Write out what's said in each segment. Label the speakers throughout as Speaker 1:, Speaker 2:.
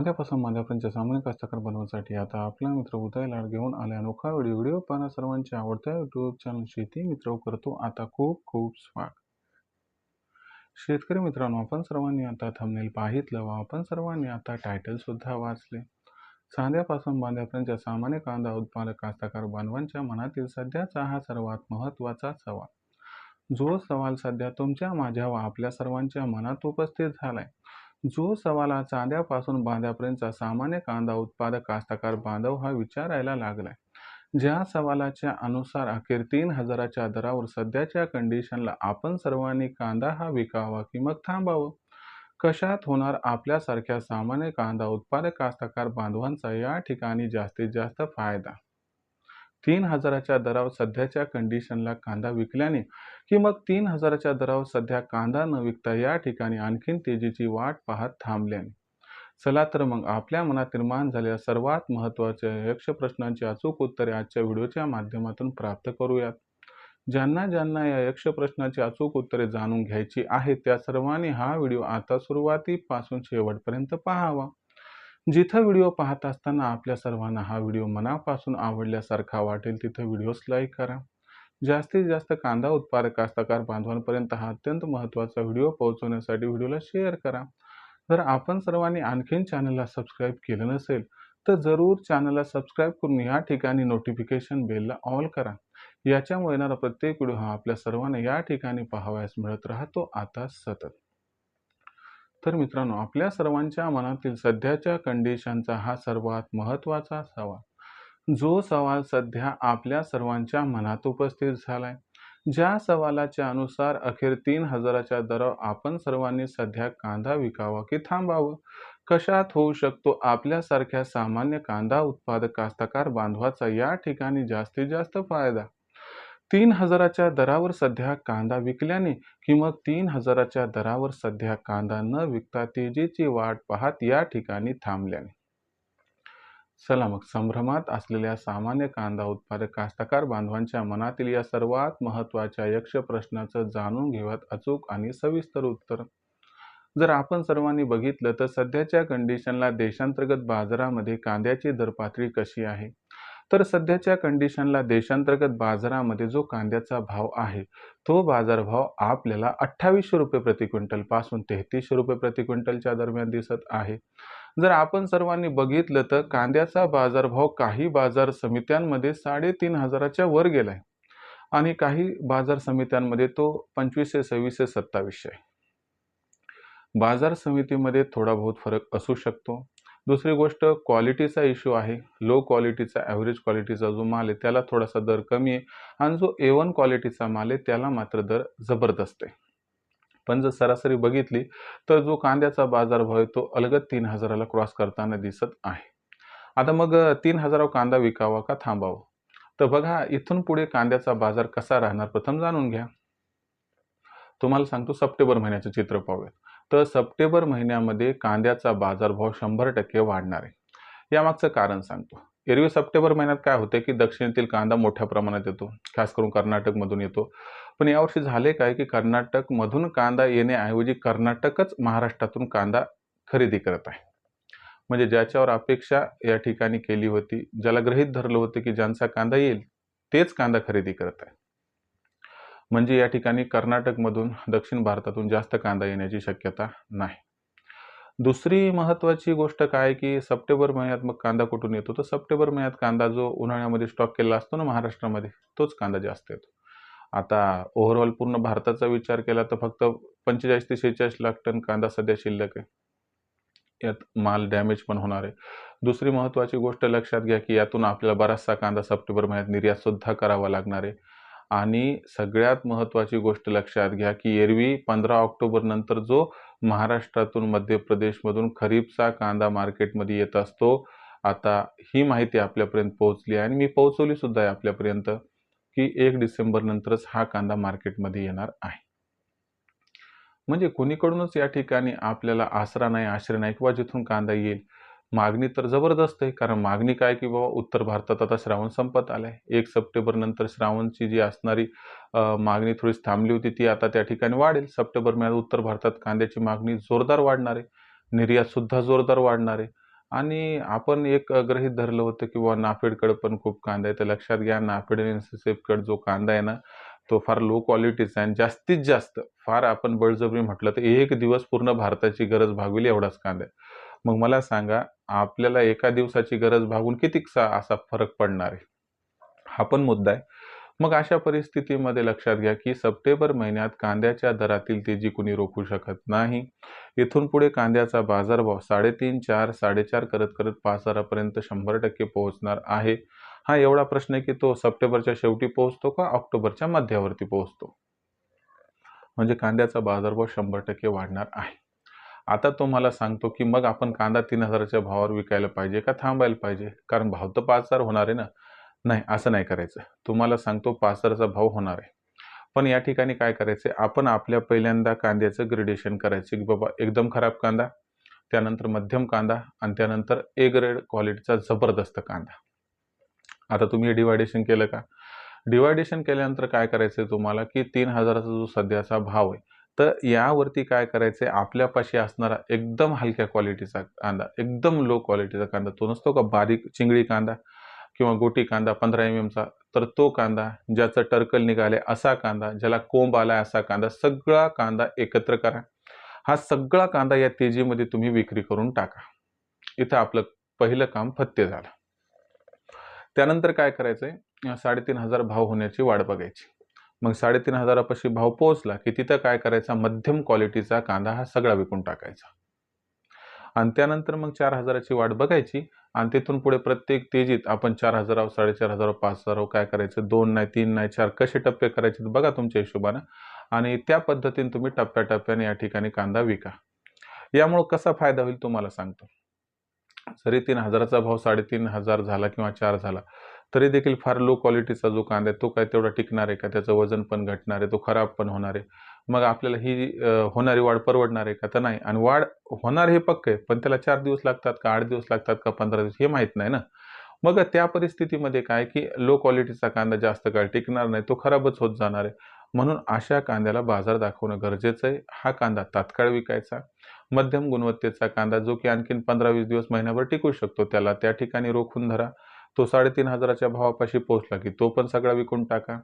Speaker 1: चांद्यापासून मांद्यापर्यंतच्या सामान्य कास्तकार बनवण्यासाठी आता आपला मित्र उदय लाड घेऊन आले अनोखा व्हिडिओ पाहणं सर्वांच्या आवडत्या युट्यूब चॅनल शेती मित्र करतो आता खूप खूप स्वागत. शेतकरी मित्रांनो, आपण सर्वांनी आता थंबनेल पाहितलं व आपण सर्वांनी आता टायटल सुद्धा वाचले. चांद्यापासून बांध्यापर्यंतच्या सामान्य कांदा उत्पादक कास्तकार बांधवांच्या मनातील सध्याचा हा सर्वात महत्त्वाचा सवाल, जो सवाल सध्या तुमच्या माझ्या व आपल्या सर्वांच्या मनात उपस्थित झालाय. जो सवाल हा चांद्यापासून बांध्यापर्यंतचा सामान्य कांदा उत्पादक कास्तकार बांधव हा विचारायला लागलाय. ज्या सवालाच्या अनुसार अखेर 3,000च्या दरावर सध्याच्या कंडिशनला आपण सर्वांनी कांदा हा विकावा की मग थांबावं. कशात होणार आपल्यासारख्या सामान्य कांदा उत्पादक कास्तकार बांधवांचा या ठिकाणी जास्तीत जास्त फायदा. 3,000च्या दरावर सध्याच्या कंडिशनला कांदा विकल्याने की मग 3,000च्या दरावर सध्या कांदा न विकता या ठिकाणी आणखीन तेजीची वाट पाहत थांबल्याने. चला तर मग आपल्या मनात निर्माण झालेल्या सर्वात महत्त्वाच्या यक्ष प्रश्नांची अचूक उत्तरे आजच्या व्हिडिओच्या माध्यमातून प्राप्त करूयात. ज्यांना ज्यांना या यक्ष प्रश्नाची अचूक उत्तरे जाणून घ्यायची आहेत त्या सर्वांनी हा व्हिडिओ आता सुरुवातीपासून शेवटपर्यंत पाहावा. जिथं व्हिडिओ पाहत असताना आपल्या सर्वांना हा व्हिडिओ मनापासून आवडल्यासारखा वाटेल तिथं व्हिडिओस लाईक करा. जास्तीत जास्त कांदा उत्पादक कास्तकार बांधवांपर्यंत हा अत्यंत महत्त्वाचा व्हिडिओ पोहोचवण्यासाठी व्हिडिओला शेअर करा. जर आपण सर्वांनी आणखीन चॅनलला सबस्क्राईब केलं नसेल तर जरूर चॅनलला सबस्क्राईब करून या ठिकाणी नोटिफिकेशन बेलला ऑल करा. याच्यामुळे येणारा प्रत्येक व्हिडिओ हा आपल्या सर्वांना या ठिकाणी पाहावयास मिळत राहतो आता सतत. तर मित्रांनो, आपल्या सर्वांच्या मनातील सध्याच्या कंडिशनचा हा सर्वात महत्त्वाचा सवाल, जो सवाल सध्या आपल्या सर्वांच्या मनात उपस्थित झालाय. ज्या सवालाच्या अनुसार अखेर 3,000च्या दरावर आपण सर्वांनी सध्या कांदा विकावा की थांबावं. कशात होऊ शकतो आपल्यासारख्या सामान्य कांदा उत्पादक कास्तकार बांधवाचा या ठिकाणी जास्तीत जास्त फायदा. 3,000च्या दरावर सध्या कांदा विकल्याने की मग 3,000च्या दरावर सध्या कांदा न विकता तेजीची वाट पाहत या ठिकाणी थांबल्याने. चला मग संभ्रमात असलेल्या सामान्य कांदा उत्पादक कास्तकार बांधवांच्या मनातील या सर्वात महत्त्वाच्या यक्ष प्रश्नाचं जाणून घेऊयात अचूक आणि सविस्तर उत्तर. जर आपण सर्वांनी बघितलं तर सध्याच्या कंडिशनला देशांतर्गत बाजारामध्ये कांद्याची दरपातळी कशी आहे. तर सध्याच्या कंडिशनला देशांतर्गत बाजारामध्ये जो कांद्याचा भाव आहे तो बाजारभाव आपल्याला 2800 रुपये प्रति क्विंटल पासून 3300 रुपये प्रति क्विंटलच्या दरम्यान दिसत आहे. जर आपण सर्वांनी बघितलं तर कांद्याचा बाजारभाव काही बाजार समित्यांमध्ये 3,500च्या वर गेलाय आणि काही बाजार समित्यांमध्ये तो 2500, 2600, 2700 आहे. बाजार समितीमध्ये थोडा बहुत फरक असू शकतो. दुसरी गोष्ट क्वालिटीचा इश्यू आहे. लो क्वालिटीचा ॲव्हरेज क्वालिटीचा जो माल आहे त्याला थोडासा दर कमी आहे आणि जो A1 क्वालिटीचा माल आहे त्याला मात्र दर जबरदस्त आहे. पण जर सरासरी बघितली तर जो कांद्याचा बाजारभाव आहे तो अलगद 3,000ला क्रॉस करताना दिसत आहे. आता मग 3,000वर कांदा विकावा का थांबावा. तर बघा, इथून पुढे कांद्याचा बाजार कसा राहणार प्रथम जाणून घ्या. तुम्हाला सांगतो सप्टेंबर महिन्याचं चित्र पाहूया. तर सप्टेंबर महिन्यामध्ये कांद्याचा बाजारभाव 100% वाढणार आहे. यामागचं कारण सांगतो. एरवी सप्टेंबर महिन्यात काय होते की दक्षिणेतील कांदा मोठ्या प्रमाणात येतो, खास करून कर्नाटकमधून येतो. पण यावर्षी झाले काय की कर्नाटकमधून कांदा येण्याऐवजी कर्नाटकच महाराष्ट्रातून कांदा खरेदी करत आहे. म्हणजे ज्याच्यावर अपेक्षा या ठिकाणी केली होती, ज्याला गृहीत धरलं होतं की ज्यांचा कांदा येईल तेच कांदा खरेदी करत आहे. म्हणजे या ठिकाणी कर्नाटकमधून दक्षिण भारतातून जास्त कांदा येण्याची शक्यता नाही. दुसरी महत्त्वाची गोष्ट काय की सप्टेंबर महिन्यात मग कांदा कुठून येतो. तर सप्टेंबर महिन्यात कांदा जो उन्हाळ्यामध्ये स्टॉक केलेला असतो ना महाराष्ट्रामध्ये, तोच कांदा जास्त येतो. आता ओव्हरऑल पूर्ण भारताचा विचार केला तर फक्त 45 ते 46 लाख टन कांदा सध्या शिल्लक आहे. यात माल डॅमेज पण होणार आहे. दुसरी महत्त्वाची गोष्ट लक्षात घ्या की यातून आपल्याला बराचसा कांदा सप्टेंबर महिन्यात निर्यात सुद्धा करावा लागणार आहे. आणि सगळ्यात महत्त्वाची गोष्ट लक्षात घ्या की एरवी 15 ऑक्टोबर नंतर जो महाराष्ट्रातून मध्य प्रदेशमधून खरीपचा कांदा मार्केटमध्ये येत असतो, आता ही माहिती आपल्यापर्यंत पोहोचली आहे आणि मी पोहोचवली सुद्धा आहे आपल्यापर्यंत की 1 डिसेंबर नंतरच हा कांदा मार्केटमध्ये येणार आहे. म्हणजे कोणीकडूनच या ठिकाणी आपल्याला आसरा नाही, आश्रय नाही किंवा जिथून कांदा येईल. मागणी तर जबरदस्त आहे, कारण मागणी काय की बाबा उत्तर भारतात आता श्रावण संपत आलाय. 1 सप्टेंबर नंतर श्रावणची जी असणारी मागणी थोडीशी थांबली होती ती आता त्या ठिकाणी वाढेल. सप्टेंबर महिन्यात उत्तर भारतात कांद्याची मागणी जोरदार वाढणार आहे. निर्यात सुद्धा जोरदार वाढणार आहे आणि आपण एक गृहीत धरलं होतं की नाफेडकडे पण खूप कांदा आहे. तर लक्षात घ्या, नाफेड आणि एन-सी-सी-एफकडे जो कांदा आहे ना, तो फार लो क्वालिटीचा आहे आणि जास्तीत जास्त फार आपण बळजबरी म्हटलं तर 1 दिवस पूर्ण भारताची गरज भागवेल एवढाच कांदा आहे. मग मला सांगा, आपल्याला एका दिवसाची गरज भागून कितीकसा असा फरक पडणार आहे? हा पण मुद्दा आहे. मग अशा परिस्थितीमध्ये लक्षात घ्या, की सप्टेंबर महिन्यात कांद्याच्या दरातील तेजी कुणी रोखू शकत नाही. इथून पुढे कांद्याचा बाजारभाव 3.5, 4, 4.5 करत-करत 5,000 पर्यंत 100% पोहोचणार आहे. हा एवढा प्रश्न आहे, की तो सप्टेंबरच्या शेवटी पोहोचतो का ऑक्टोबरच्या मध्यावरती पोहोचतो? म्हणजे कांद्याचा बाजारभाव 100% वाढणार आहे. आता तो मला सांगतो, की मग आपण कांदा 3,000च्या भावावर विकायला पाहिजे का थांबायला पाहिजे? कारण भाव तर 5,000 होणार आहे ना. नाही, असं नाही करायचं. तुम्हाला सांगतो 5,000चा भाव होणार आहे. पण या ठिकाणी काय करायचं आहे, आपण आपल्या पहिल्यांदा कांद्याचं ग्रेडेशन करायचं, की बाबा एकदम खराब कांदा, त्यानंतर मध्यम कांदा आणि त्यानंतर ए ग्रेड क्वालिटीचा जबरदस्त कांदा. आता तुम्ही हे डिव्हायडेशन केलं का? डिव्हायडेशन केल्यानंतर काय करायचं आहे तुम्हाला, की 3,000चा जो सध्याचा भाव आहे, तर यावरती काय करायचं आहे, आपल्यापाशी असणारा एकदम हलक्या क्वालिटीचा कांदा, एकदम लो क्वालिटीचा कांदा, तो नसतो का बारीक चिंगळी कांदा किंवा गोटी कांदा 15 चा, तर तो कांदा, ज्याचं टर्कल निघाले असा कांदा, ज्याला कोंब आलाय असा कांदा, सगळा कांदा एकत्र करा. हा सगळा कांदा या तेजीमध्ये तुम्ही विक्री करून टाका. इथं आपलं पहिलं काम फत्ते झालं. त्यानंतर काय करायचंय, 3,500 भाव होण्याची वाट बघायची. मग 3,500 पाशी भाव पोहोचला, की तिथं काय करायचा, मध्यम क्वालिटीचा कांदा हा सगळा विकून टाकायचा. आणि त्यानंतर मग 4,000ची वाट बघायची आणि तिथून पुढे प्रत्येक तेजीत आपण 4,000, 4,500, 5,000 काय करायचं, 2 नाही, 3 नाही, 4 कसे टप्पे करायचे ते बघा तुमच्या हिशोबानं आणि त्या पद्धतीने तुम्ही टप्प्याटप्प्याने या ठिकाणी कांदा विका. यामुळं कसा फायदा होईल तुम्हाला सांगतो. जरी 3,000चा भाव 3,500 झाला किंवा 4 झाला, तरी देखील फार लो क्वालिटीचा जो कांदा आहे, तो काय तेवढा टिकणार आहे का? त्याचं वजन पण घटणार आहे, तो खराब पण होणार आहे. मग आपल्याला ही होणारी वाढ परवडणार आहे का? तर नाही. आणि वाढ होणार हे पक्कं आहे, पण त्याला 4 दिवस लागतात का 8 दिवस लागतात का 15 दिवस हे माहीत नाही ना. मग त्या परिस्थितीमध्ये काय, की लो क्वालिटीचा कांदा जास्त काळ टिकणार नाही, तो खराबच होत जाणार आहे. म्हणून अशा कांद्याला बाजार दाखवणं गरजेचं आहे. हा कांदा तात्काळ विकायचा. मध्यम गुणवत्तेचा कांदा जो की आणखीन 15-20 दिवस महिनाभर टिकू शकतो, त्याला त्या ठिकाणी रोखून धरा. तो 3,500च्या भावापाशी पोहोचला, की तो पण सगळा विकून टाका.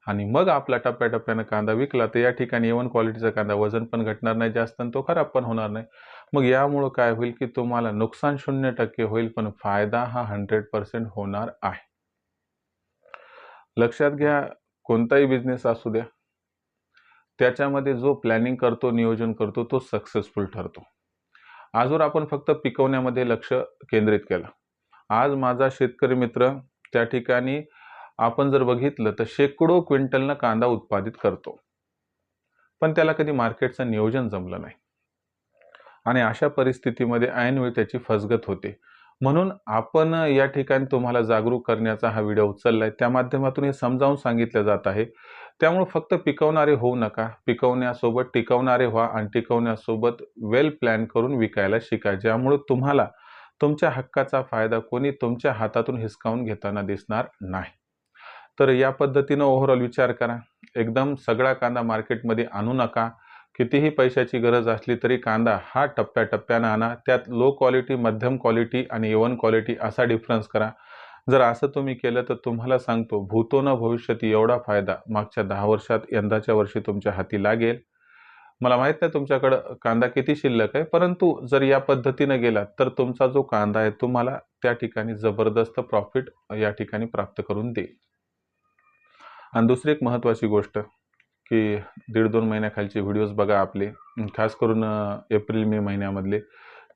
Speaker 1: आणि मग आपला टप्प्याटप्प्यानं कांदा विकला, तर या ठिकाणी A1 क्वालिटीचा कांदा वजन पण घटणार नाही जास्त आणि तो खराब पण होणार नाही. मग यामुळं काय होईल, की तुम्हाला नुकसान 0% होईल, पण फायदा हा 100% होणार आहे. लक्षात घ्या, कोणताही बिझनेस असू द्या, त्याच्यामध्ये जो प्लॅनिंग करतो, नियोजन करतो, तो सक्सेसफुल ठरतो. आजवर आपण फक्त पिकवण्यामध्ये लक्ष केंद्रित केलं. आज माझा शेतकरी मित्र त्या ठिकाणी आपण जर बघितलं तर शेकडो क्विंटलनं कांदा उत्पादित करतो. पण त्याला कधी मार्केटचं नियोजन जमलं नाही. आणि अशा परिस्थितीमध्ये ऐनवेळी त्याची फसगत होते. म्हणून आपण या ठिकाणी तुम्हाला जागरूक करण्याचा हा व्हिडिओ उचललाय. त्या माध्यमातून हे समजावून सांगितलं जात आहे. त्यामुळे फक्त पिकवणारे होऊ नका. पिकवण्यासोबत टिकवणारे व्हा आणि टिकवण्यासोबत वेल प्लॅन करून विकायला शिका. ज्यामुळे तुम्हाला तुमच्या हक्काचा फायदा कोणी तुमच्या हातातून हिसकावून घेताना दिसणार नाही. तर या पद्धतीनं ओव्हरऑल विचार करा. एकदम सगळा कांदा मार्केटमध्ये आणू नका. कितीही पैशाची गरज असली तरी कांदा हा टप्प्याटप्प्यानं आणा. त्यात लो क्वालिटी, मध्यम क्वालिटी आणि A1 क्वालिटी असा डिफरन्स करा. जर असं तुम्ही केलं तर तुम्हाला सांगतो भूतो न भविष्यती एवढा फायदा मागच्या 10 वर्षात यंदाच्या वर्षी तुमच्या हाती लागेल. मला माहीत नाही तुमच्याकडं कांदा किती शिल्लक आहे, परंतु जर या पद्धतीनं गेलात तर तुमचा जो कांदा आहे तुम्हाला त्या ठिकाणी जबरदस्त प्रॉफिट या ठिकाणी प्राप्त करून देईल. आणि दुसरी एक महत्त्वाची गोष्ट की 1.5-2 महिन्याखालचे व्हिडिओज बघा आपले, खास करून एप्रिल-मे महिन्यामधले.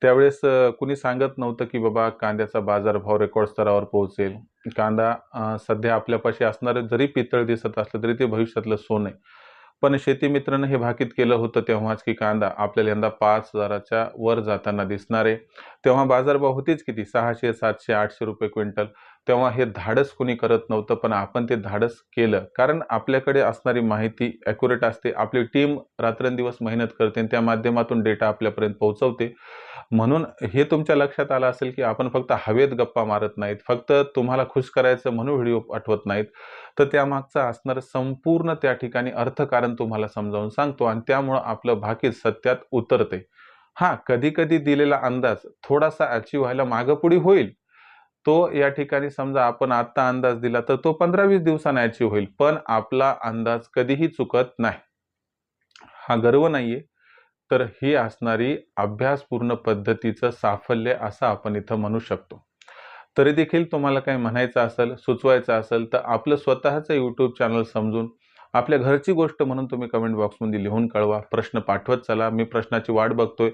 Speaker 1: त्यावेळेस कुणी सांगत नव्हतं की बाबा कांद्याचा बाजारभाव रेकॉर्ड स्तरावर पोहोचेल. कांदा सध्या आपल्यापाशी असणारं जरी पितळ दिसत असलं तरी ते भविष्यातलं सोनं आहे. पण शेतीमित्रानं हे भाकीत केलं होतं तेव्हाच की कांदा आपल्याला यंदा 5,000च्या वर जाताना दिसणार आहे. तेव्हा बाजारभाव होतेच किती 600, 700, 800 रुपये क्विंटल. तेव्हा हे धाडस कुणी करत नव्हतं, पण आपण ते धाडस केलं. कारण आपल्याकडे असणारी माहिती ॲक्युरेट असते. आपली टीम रात्रंदिवस मेहनत करते आणि त्या माध्यमातून डेटा आपल्यापर्यंत पोहोचवते. म्हणून हे तुमच्या लक्षात आलं असेल, की आपण फक्त हवेत गप्पा मारत नाहीत. फक्त तुम्हाला खुश करायचं म्हणून व्हिडिओ पाठवत नाहीत. तर त्यामागचं असणारं संपूर्ण त्या ठिकाणी अर्थकारण तुम्हाला समजावून सांगतो आणि त्यामुळं आपलं भाकीत सत्यात उतरते. हां, कधी-कधी दिलेला अंदाज थोडासा अचीव्ह व्हायला मागेपुढे होईल. तो या ठिकाणी समजा आपण आत्ता अंदाज दिला तर तो 15-20 दिवसांनी अचीव्ह होईल. पण आपला अंदाज कधीही चुकत नाही. हा गर्व नाहीये, तर ही असणारी अभ्यासपूर्ण पद्धतीचं साफल्य असं आपण इथं म्हणू शकतो. तरी देखील तुम्हाला काही म्हणायचं असेल, सुचवायचं असेल तर आपलं स्वतःचं YouTube चॅनल समजून आपल्या घरची गोष्ट म्हणून तुम्ही कमेंट बॉक्समध्ये लिहून कळवा. प्रश्न पाठवत चला. मी प्रश्नाची वाट बघतोय.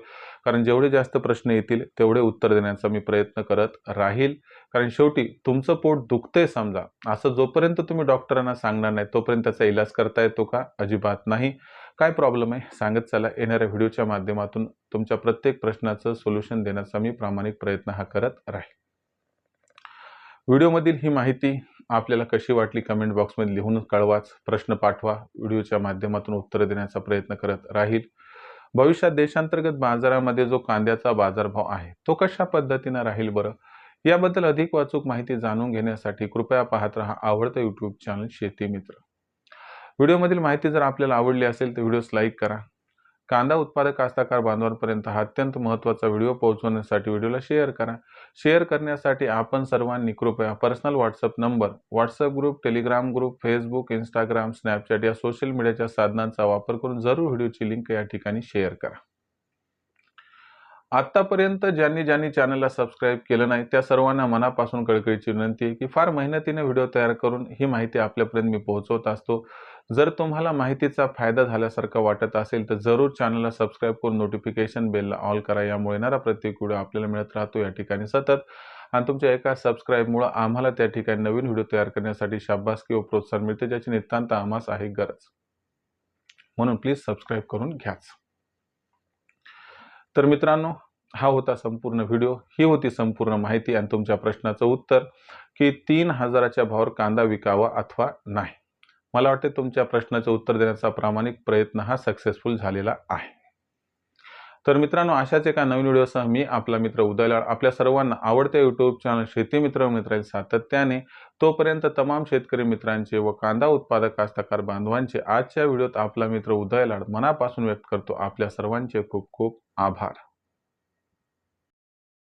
Speaker 1: कारण जेवढे जास्त प्रश्न येतील तेवढे उत्तर देण्याचा मी प्रयत्न करत राहील. कारण शेवटी तुमचं पोट दुखतंय समजा, असं जोपर्यंत तुम्ही डॉक्टरांना सांगणार नाही तोपर्यंत त्याचा इलाज करता येतो का? अजिबात नाही. काय प्रॉब्लेम आहे सांगत चला. येणाऱ्या व्हिडिओच्या माध्यमातून तुमच्या प्रत्येक प्रश्नाचं सोल्युशन देण्याचा मी प्रामाणिक प्रयत्न हा करत राहील. व्हिडिओमधील ही माहिती आपल्याला कशी वाटली कमेंट बॉक्समध्ये लिहून कळवाच. प्रश्न पाठवा. व्हिडिओच्या माध्यमातून उत्तर देण्याचा प्रयत्न करत राहील. भविष्यात देशांतर्गत बाजारामध्ये जो कांद्याचा बाजारभाव आहे तो कशा पद्धतीने राहील बरं, याबद्दल अधिक अचूक माहिती जाणून घेण्यासाठी कृपया पाहत राहा आवडतं YouTube चॅनल शेती मित्र. व्हिडिओमधील माहिती जर आपल्याला आवडली असेल तर व्हिडिओस लाईक करा. कांदा उत्पादक कास्तकार बांधवांपर्यंत हा अत्यंत महत्त्वाचा व्हिडिओ पोहोचवण्यासाठी व्हिडिओला शेअर करा. शेअर करण्यासाठी आपण सर्वांनी कृपया personal WhatsApp number, WhatsApp group, Telegram group, Facebook, Instagram, Snapchat या सोशल मीडियाच्या साधनांचा वापर करून जरूर व्हिडिओची लिंक या ठिकाणी शेअर करा. आतापर्यंत ज्यांनी चॅनलला सबस्क्राईब केलं नाही त्या सर्वांना मनापासून कळकळीची विनंती आहे की फार मेहनतीने व्हिडिओ तयार करून ही माहिती आपल्यापर्यंत मी पोहोचवत असतो. जर तुम्हाला माहितीचा फायदा झाल्यासारखं वाटत असेल तर जरूर चॅनलला सबस्क्राईब करून नोटिफिकेशन बेलला ऑल करा. यामुळे येणारा प्रत्येक व्हिडिओ आपल्याला मिळत राहतो या ठिकाणी सतत. आणि तुमच्या एका सबस्क्राईबमुळे आम्हाला त्या ठिकाणी नवीन व्हिडिओ तयार करण्यासाठी शाबासकी व प्रोत्साहन मिळते, ज्याची नितांत आम्हास आहे गरज. म्हणून प्लीज सबस्क्राईब करून घ्याच. तर मित्रांनो, हा होता संपूर्ण व्हिडिओ. ही होती संपूर्ण माहिती आणि तुमच्या प्रश्नाचं उत्तर की 3000च्या भावावर कांदा विकावा अथवा नाही. मला वाटते तुमच्या प्रश्नाचं उत्तर देण्याचा प्रामाणिक प्रयत्न हा सक्सेसफुल झालेला आहे. तर मित्रांनो, अशाच एका नवीन व्हिडिओसह मी आपला मित्र उदय लाड आपल्या सर्वांना आवडत्या YouTube चॅनल शेती मित्र राहील सातत्याने. तोपर्यंत तमाम शेतकरी मित्रांचे व कांदा उत्पादक कास्तकार बांधवांचे आजच्या व्हिडिओत आपला मित्र उदय लाड मनापासून व्यक्त करतो. आपल्या सर्वांचे खूप खूप आभार.